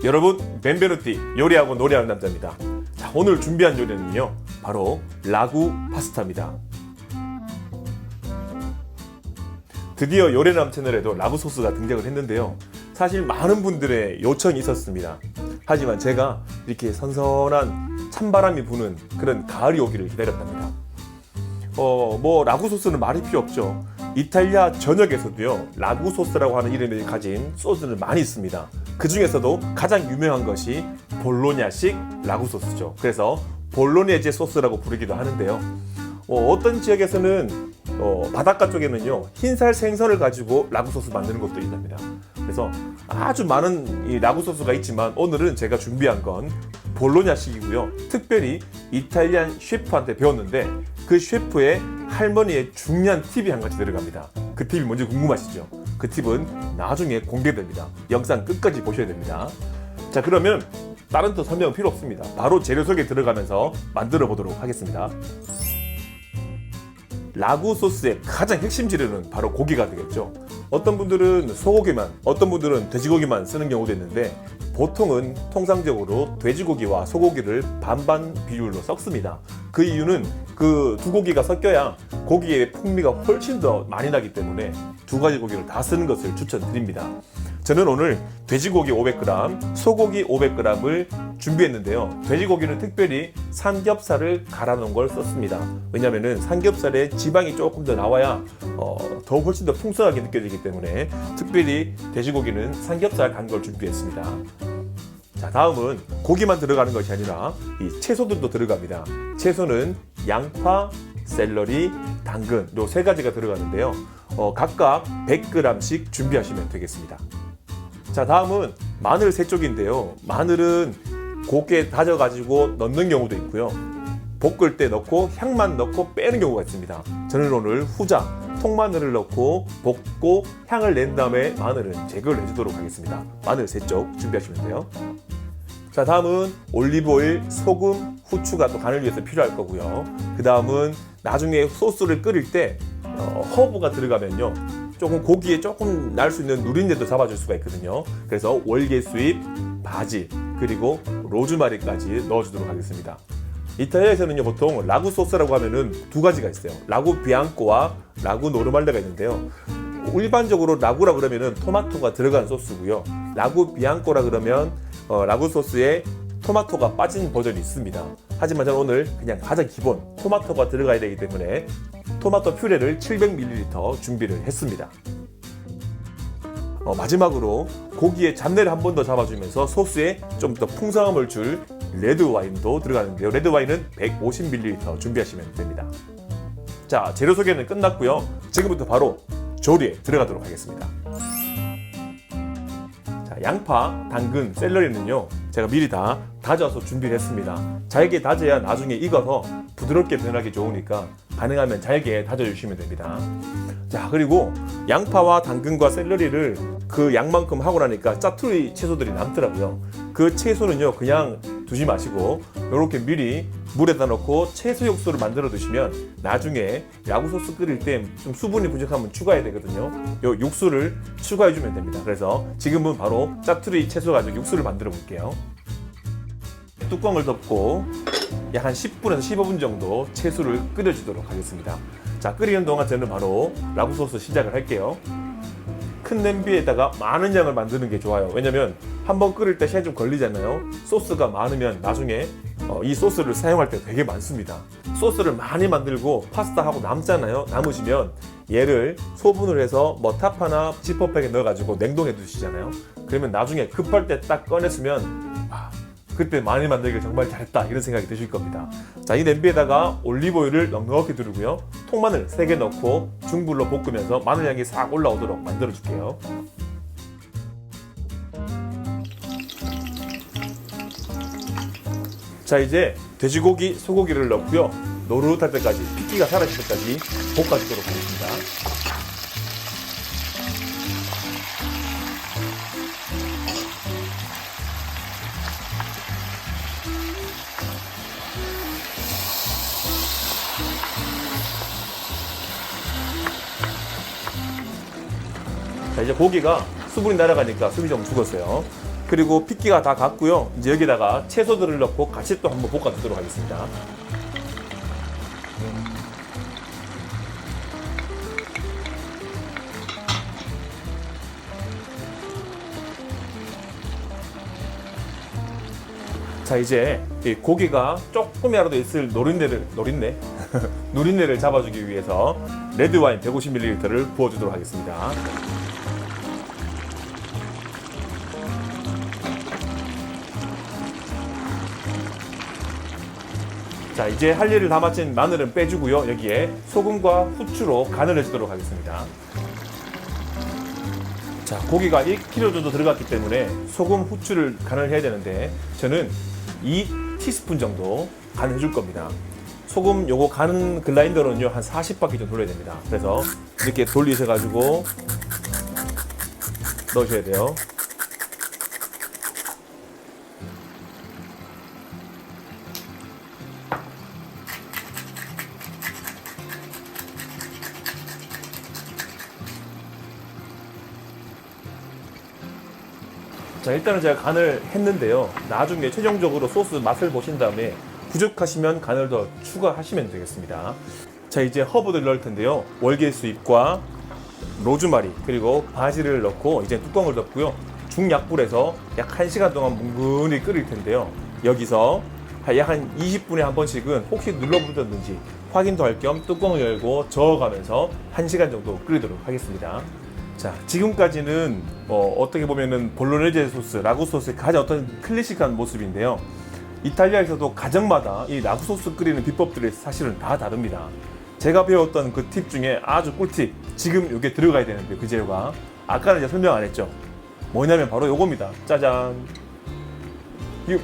여러분, 벤베누티, 요리하고 노래하는 남자입니다. 자, 오늘 준비한 요리는요, 바로 라구 파스타입니다. 드디어 요리남 채널에도 라구 소스가 등장을 했는데요. 사실 많은 분들의 요청이 있었습니다. 하지만 제가 이렇게 선선한 찬바람이 부는 그런 가을이 오기를 기다렸답니다. 라구 소스는 말이 필요 없죠. 이탈리아 전역에서도요, 라구 소스라고 하는 이름을 가진 소스는 많이 있습니다. 그 중에서도 가장 유명한 것이 볼로냐식 라구 소스죠. 그래서 볼로네제 소스라고 부르기도 하는데요. 어떤 지역에서는 바닷가 쪽에는요, 흰살 생선을 가지고 라구 소스 만드는 것도 있답니다. 그래서 아주 많은 이 라구 소스가 있지만 오늘은 제가 준비한 건 볼로냐식이고요. 특별히 이탈리안 셰프한테 배웠는데 그 셰프의 할머니의 중요한 팁이 한 가지 들어갑니다. 그 팁이 뭔지 궁금하시죠? 그 팁은 나중에 공개됩니다. 영상 끝까지 보셔야 됩니다. 자, 그러면 다른 또 설명 필요 없습니다. 바로 재료 속에 들어가면서 만들어 보도록 하겠습니다. 라구 소스의 가장 핵심 재료는 바로 고기가 되겠죠. 어떤 분들은 소고기만, 어떤 분들은 돼지고기만 쓰는 경우도 있는데 보통은 통상적으로 돼지고기와 소고기를 반반 비율로 섞습니다. 그 이유는 그 두 고기가 섞여야 고기의 풍미가 훨씬 더 많이 나기 때문에 두 가지 고기를 다 쓰는 것을 추천드립니다. 저는 오늘 돼지고기 500g, 소고기 500g을 준비했는데요. 돼지고기는 특별히 삼겹살을 갈아 놓은 걸 썼습니다. 왜냐하면 삼겹살에 지방이 조금 더 나와야 더 훨씬 더 풍성하게 느껴지기 때문에 특별히 돼지고기는 삼겹살 간 걸 준비했습니다. 자, 다음은 고기만 들어가는 것이 아니라 이 채소들도 들어갑니다. 채소는 양파, 샐러리, 당근 이 세 가지가 들어가는데요. 각각 100g씩 준비하시면 되겠습니다. 자, 다음은 마늘 3쪽인데요. 마늘은 곱게 다져가지고 넣는 경우도 있고요. 볶을 때 넣고 향만 넣고 빼는 경우가 있습니다. 저는 오늘 후자, 통마늘을 넣고 볶고 향을 낸 다음에 마늘은 제거를 해주도록 하겠습니다. 마늘 3쪽 준비하시면 돼요. 자, 다음은 올리브오일, 소금, 후추가 또 간을 위해서 필요할 거고요. 그 다음은 나중에 소스를 끓일 때 허브가 들어가면요, 조금 고기에 조금 날 수 있는 누린내도 잡아줄 수가 있거든요. 그래서 월계수잎, 바질, 그리고 로즈마리까지 넣어주도록 하겠습니다. 이탈리아에서는요, 보통 라구 소스라고 하면은 두 가지가 있어요. 라구 비앙코와 라구 노르말레가 있는데요. 일반적으로 라구라 그러면은 토마토가 들어간 소스고요. 라구 비앙코라 그러면 라구 소스에 토마토가 빠진 버전이 있습니다. 하지만 저는 오늘 그냥 가장 기본 토마토가 들어가야 되기 때문에 토마토 퓨레를 700ml 준비를 했습니다. 마지막으로 고기의 잡내를 한 번 더 잡아주면서 소스에 좀 더 풍성함을 줄 레드 와인도 들어가는데요. 레드 와인은 150ml 준비하시면 됩니다. 자, 재료 소개는 끝났고요. 지금부터 바로 조리에 들어가도록 하겠습니다. 자, 양파, 당근, 샐러리는요, 제가 미리 다 다져서 준비를 했습니다. 잘게 다져야 나중에 익어서 부드럽게 변하기 좋으니까 가능하면 잘게 다져주시면 됩니다. 자, 그리고 양파와 당근과 샐러리를 그 양만큼 하고 나니까 짜투리 채소들이 남더라고요. 그 채소는요, 그냥 두지 마시고 이렇게 미리 물에다 넣고 채소 육수를 만들어 두시면 나중에 라구 소스 끓일 때 좀 수분이 부족하면 추가해야 되거든요. 이 육수를 추가해 주면 됩니다. 그래서 지금은 바로 짜투리 채소 가지고 육수를 만들어 볼게요. 뚜껑을 덮고 약 한 10분에서 15분 정도 채소를 끓여주도록 하겠습니다. 자, 끓이는 동안 저는 바로 라구 소스 시작을 할게요. 큰 냄비에다가 많은 양을 만드는 게 좋아요. 왜냐면 한번 끓일 때 시간이 좀 걸리잖아요. 소스가 많으면 나중에 이 소스를 사용할 때 되게 많습니다. 소스를 많이 만들고 파스타 하고 남잖아요. 남으시면 얘를 소분을 해서 뭐 타파나 지퍼백에 넣어가지고 냉동해 두시잖아요. 그러면 나중에 급할 때 딱 꺼냈으면 그때 많이 만들길 정말 잘했다 이런 생각이 드실 겁니다. 자, 이 냄비에다가 올리브오일을 넉넉히 두르고요. 통마늘 3개 넣고 중불로 볶으면서 마늘 향이 싹 올라오도록 만들어 줄게요. 자, 이제 돼지고기, 소고기를 넣고요. 노릇할 때까지, 핏기가 사라질 때까지 볶아주도록 하겠습니다. 자, 이제 고기가 수분이 날아가니까 숨이 좀 죽었어요. 그리고 핏기가 다 갔고요. 이제 여기다가 채소들을 넣고 같이 또 한번 볶아주도록 하겠습니다. 자, 이제 이 고기가 조금이라도 있을 누린내를 잡아주기 위해서 레드와인 150ml를 부어주도록 하겠습니다. 자, 이제 할 일을 다 마친 마늘은 빼주고요. 여기에 소금과 후추로 간을 해주도록 하겠습니다. 자, 고기가 1kg 정도 들어갔기 때문에 소금, 후추를 간을 해야 되는데 저는 2티스푼 정도 간을 해줄 겁니다. 소금 요거 간 글라인더는요 한 40바퀴 정도 돌려야 됩니다. 그래서 이렇게 돌리셔가지고 넣으셔야 돼요. 자, 일단은 제가 간을 했는데요. 나중에 최종적으로 소스 맛을 보신 다음에 부족하시면 간을 더 추가하시면 되겠습니다. 자, 이제 허브를 넣을 텐데요. 월계수잎과 로즈마리 그리고 바질을 넣고 이제 뚜껑을 덮고요. 중약불에서 약 1시간 동안 뭉근히 끓일 텐데요. 여기서 약 한 20분에 한 번씩은 혹시 눌러붙었는지 확인도 할 겸 뚜껑을 열고 저어가면서 1시간 정도 끓이도록 하겠습니다. 자, 지금까지는 어떻게 보면은 볼로네제 소스, 라구 소스의 가장 어떤 클래식한 모습인데요. 이탈리아에서도 가정마다 이 라구 소스 끓이는 비법들이 사실은 다 다릅니다. 제가 배웠던 그 팁 중에 아주 꿀팁, 지금 이게 들어가야 되는데 그 재료가 아까는 이제 설명 안 했죠. 뭐냐면 바로 요겁니다. 짜잔. 이거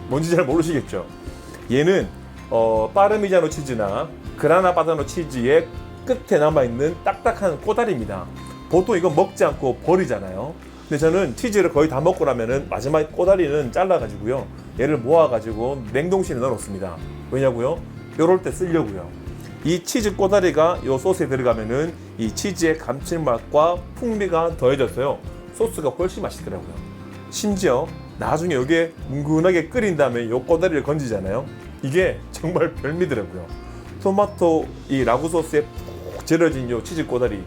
뭔지 잘 모르시겠죠. 얘는 파르미자노 치즈나 그라나 바다노 치즈의 끝에 남아있는 딱딱한 꼬다리입니다. 보통 이건 먹지 않고 버리잖아요. 근데 저는 치즈를 거의 다 먹고 나면은 마지막에 꼬다리는 잘라가지고요. 얘를 모아가지고 냉동실에 넣어놓습니다. 왜냐고요? 요럴 때 쓰려고요. 이 치즈 꼬다리가 요 소스에 들어가면은 이 치즈의 감칠맛과 풍미가 더해져서요. 소스가 훨씬 맛있더라고요. 심지어 나중에 여기에 뭉근하게 끓인 다음에 요 꼬다리를 건지잖아요. 이게 정말 별미더라고요. 토마토 이 라구 소스에 푹 절여진 요 치즈 꼬다리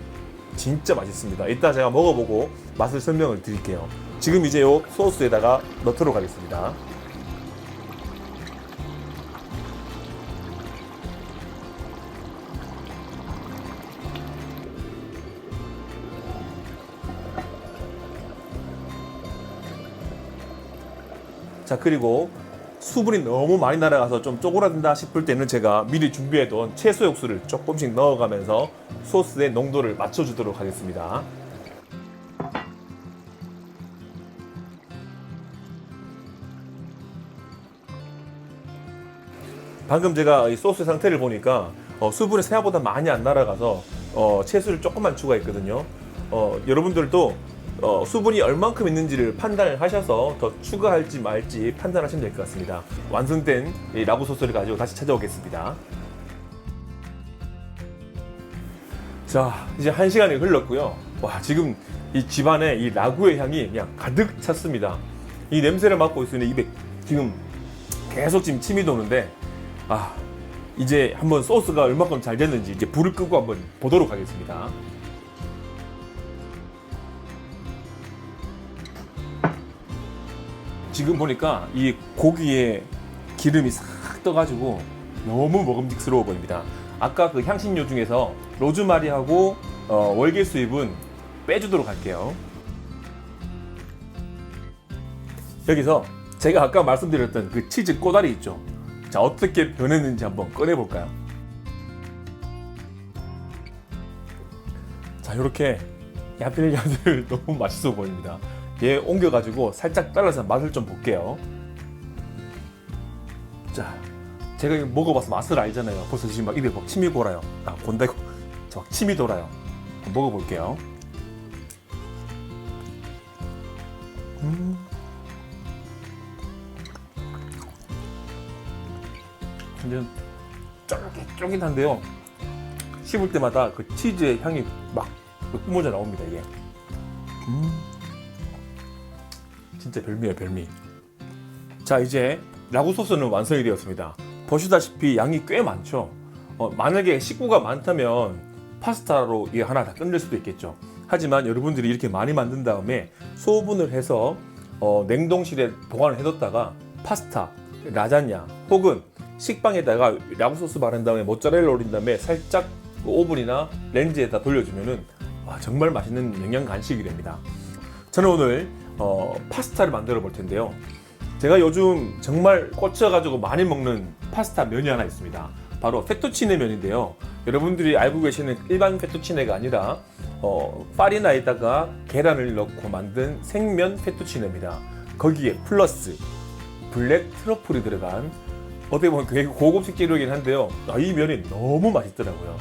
진짜 맛있습니다. 이따 제가 먹어보고 맛을 설명을 드릴게요. 지금 이제 요 소스에다가 넣도록 하겠습니다. 자, 그리고 수분이 너무 많이 날아가서 좀 쪼그라든다 싶을 때는 제가 미리 준비해둔 채소 육수를 조금씩 넣어가면서 소스의 농도를 맞춰주도록 하겠습니다. 방금 제가 이 소스 상태를 보니까 수분이 생각보다 많이 안 날아가서 채소를 조금만 추가했거든요. 여러분들도 수분이 얼만큼 있는지를 판단을 하셔서 더 추가할지 말지 판단하시면 될 것 같습니다. 완성된 이 라구 소스를 가지고 다시 찾아오겠습니다. 자, 이제 1시간이 흘렀고요. 와, 지금 이 집안에 이 라구의 향이 그냥 가득 찼습니다. 이 냄새를 맡고 있으니 입에 지금 계속 지금 침이 도는데, 이제 한번 소스가 얼마큼 잘 됐는지 이제 불을 끄고 한번 보도록 하겠습니다. 지금 보니까 이 고기에 기름이 싹 떠가지고 너무 먹음직스러워 보입니다. 아까 그 향신료 중에서 로즈마리하고 월계수잎은 빼주도록 할게요. 여기서 제가 아까 말씀드렸던 그 치즈 꼬다리 있죠. 자, 어떻게 변했는지 한번 꺼내볼까요? 자, 이렇게 야들야들 너무 맛있어 보입니다. 얘 옮겨가지고 살짝 잘라서 맛을 좀 볼게요. 자, 제가 이거 먹어봐서 맛을 알잖아요. 벌써 지금 막 입에 막 침이 돌아요. 곤다고 저 침이 돌아요. 먹어볼게요. 완전 쫄깃쫄깃한데요. 씹을 때마다 그 치즈의 향이 막 뿜어져 나옵니다, 이게. 진짜 별미예요, 별미. 자, 이제 라구 소스는 완성이 되었습니다. 보시다시피 양이 꽤 많죠. 만약에 식구가 많다면 파스타로 이 하나 다 끝낼 수도 있겠죠. 하지만 여러분들이 이렇게 많이 만든 다음에 소분을 해서 냉동실에 보관을 해뒀다가 파스타, 라자냐 혹은 식빵에다가 라구 소스 바른 다음에 모짜렐라 올린 다음에 살짝 오븐이나 렌즈에다 돌려주면은 정말 맛있는 영양 간식이 됩니다. 저는 오늘 파스타를 만들어 볼 텐데요. 제가 요즘 정말 꽂혀가지고 많이 먹는 파스타 면이 하나 있습니다. 바로 페투치네 면인데요. 여러분들이 알고 계시는 일반 페투치네가 아니라 파리나에다가 계란을 넣고 만든 생면 페투치네입니다. 거기에 플러스 블랙 트러플이 들어간 어떻게 보면 되게 고급 식재료이긴 한데요. 이 면이 너무 맛있더라고요.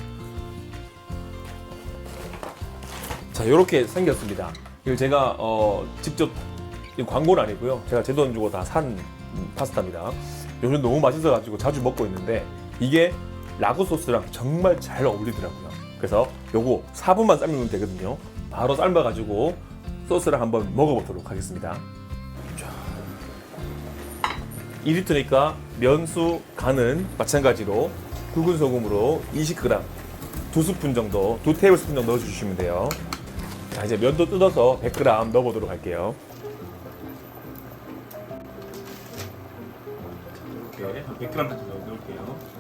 자, 이렇게 생겼습니다. 이걸 제가 직접 광고는 아니고요. 제가 제 돈 주고 다 산 파스타입니다. 요즘 너무 맛있어가지고 자주 먹고 있는데 이게 라구 소스랑 정말 잘 어울리더라고요. 그래서 요거 4분만 삶으면 되거든요. 바로 삶아가지고 소스랑 한번 먹어보도록 하겠습니다. 2리터니까 면수 간은 마찬가지로 굵은 소금으로 20g, 2스푼 정도, 2테이블스푼 정도 넣어주시면 돼요. 자, 이제 면도 뜯어서 100g 넣어보도록 할게요. 이렇게 한 100g 정도 넣을게요.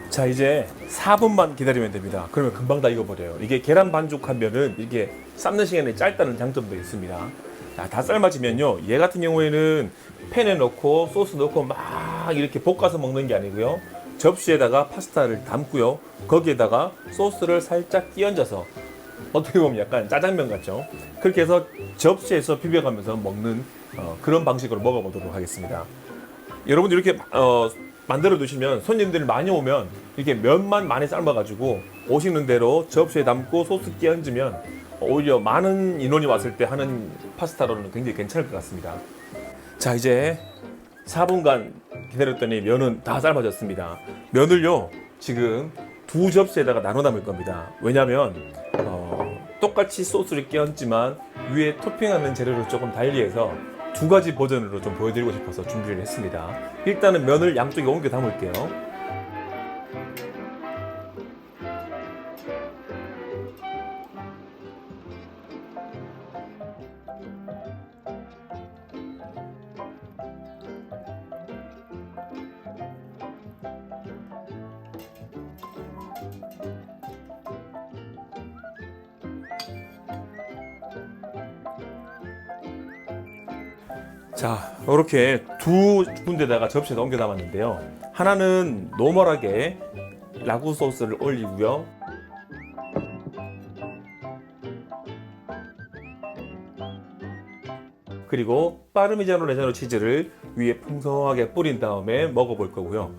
자, 이제 4분만 기다리면 됩니다. 그러면 금방 다 익어버려요. 이게 계란 반죽한 면은 이게 삶는 시간이 짧다는 장점도 있습니다. 자, 다 삶아지면요, 얘 같은 경우에는 팬에 넣고 소스 넣고 막 이렇게 볶아서 먹는 게 아니고요, 접시에다가 파스타를 담고요, 거기에다가 소스를 살짝 끼얹어서 어떻게 보면 약간 짜장면 같죠. 그렇게 해서 접시에서 비벼가면서 먹는 그런 방식으로 먹어보도록 하겠습니다. 여러분들 이렇게 만들어 두시면 손님들 많이 오면 이렇게 면만 많이 삶아가지고 오시는 대로 접시에 담고 소스 끼얹으면 오히려 많은 인원이 왔을 때 하는 파스타로는 굉장히 괜찮을 것 같습니다. 자, 이제 4분간 기다렸더니 면은 다 삶아졌습니다. 면을요, 지금 2접시에다가 나눠 담을 겁니다. 왜냐면 똑같이 소스를 끼얹지만 위에 토핑하는 재료를 조금 달리해서 2가지 버전으로 좀 보여드리고 싶어서 준비를 했습니다. 일단은 면을 양쪽에 옮겨 담을게요. 자, 이렇게 2군데다가 접시에 옮겨 담았는데요. 하나는 노멀하게 라구 소스를 올리고요. 그리고 파르미자노 레자노 치즈를 위에 풍성하게 뿌린 다음에 먹어볼 거고요.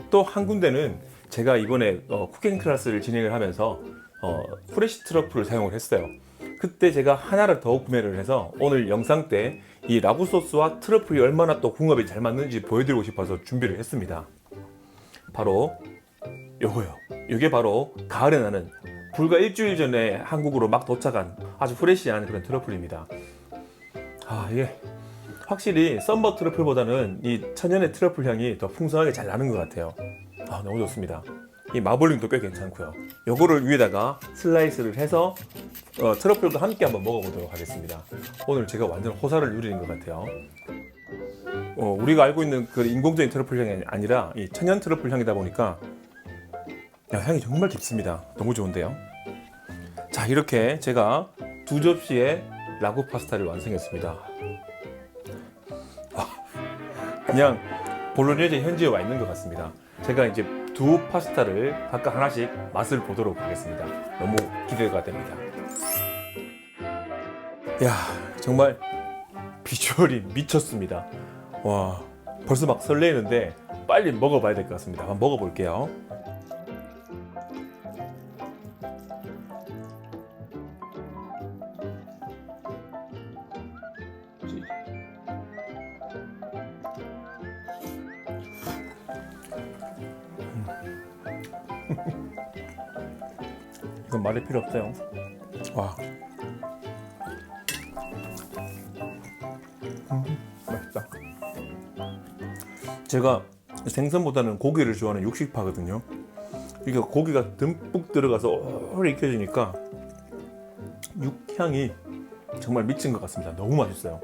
또 한 군데는 제가 이번에 쿠킹 클래스를 진행을 하면서 프레시 트러플을 사용을 했어요. 그때 제가 하나를 더 구매를 해서 오늘 영상 때 이 라구 소스와 트러플이 얼마나 또 궁합이 잘 맞는지 보여드리고 싶어서 준비를 했습니다. 바로 요거요. 이게 바로 가을에 나는 불과 일주일 전에 한국으로 막 도착한 아주 프레시한 그런 트러플입니다. 이게 확실히 썸머 트러플보다는 이 천연의 트러플 향이 더 풍성하게 잘 나는 것 같아요. 너무 좋습니다. 이 마블링도 꽤 괜찮고요. 요거를 위에다가 슬라이스를 해서 트러플도 함께 한번 먹어보도록 하겠습니다. 오늘 제가 완전 호사를 누리는 것 같아요. 우리가 알고 있는 그 인공적인 트러플 향이 아니라 이 천연 트러플 향이다 보니까 향이 정말 깊습니다. 너무 좋은데요. 자, 이렇게 제가 2접시의 라구 파스타를 완성했습니다. 그냥 볼로네제 현지에 와 있는 것 같습니다. 제가 이제 2 파스타를 각각 하나씩 맛을 보도록 하겠습니다. 너무 기대가 됩니다. 야, 정말 비주얼이 미쳤습니다. 와, 벌써 막 설레는데 빨리 먹어봐야 될 것 같습니다. 한번 먹어볼게요. 이건 말이 필요 없어요. 와, 맛있다. 제가 생선보다는 고기를 좋아하는 육식파거든요. 이게 고기가 듬뿍 들어가서 오래 익혀지니까 육향이 정말 미친 것 같습니다. 너무 맛있어요.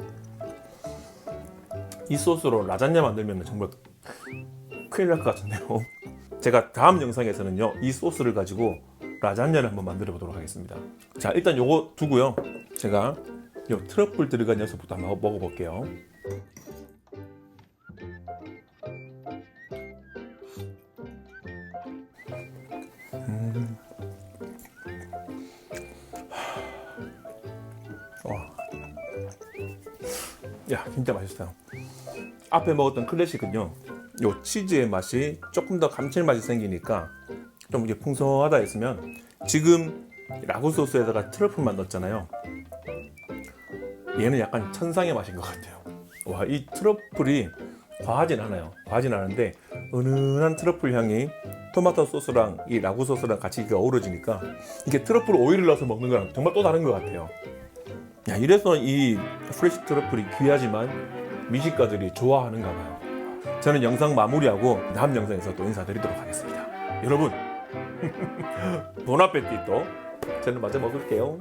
이 소스로 라자냐 만들면 정말 큰일 날 것 같은데요. 제가 다음 영상에서는요, 이 소스를 가지고 라자냐를 한번 만들어 보도록 하겠습니다. 자, 일단 요거 두고요. 제가 요 트러플 들어간 녀석부터 한번 먹어볼게요. 와. 야, 진짜 맛있어요. 앞에 먹었던 클래식은요, 요 치즈의 맛이 조금 더 감칠맛이 생기니까 좀 이게 풍성하다 했으면, 지금 라구 소스에다가 트러플만 넣었잖아요. 얘는 약간 천상의 맛인 것 같아요. 와, 이 트러플이 과하진 않아요. 과하진 않은데 은은한 트러플 향이 토마토 소스랑 이 라구 소스랑 같이 어우러지니까 이게 트러플 오일을 넣어서 먹는 거랑 정말 또 다른 것 같아요. 야, 이래서 이 프레시 트러플이 귀하지만 미식가들이 좋아하는가 봐요. 저는 영상 마무리하고 다음 영상에서 또 인사드리도록 하겠습니다. 여러분, 보나페티또. 저는 마저 먹을게요.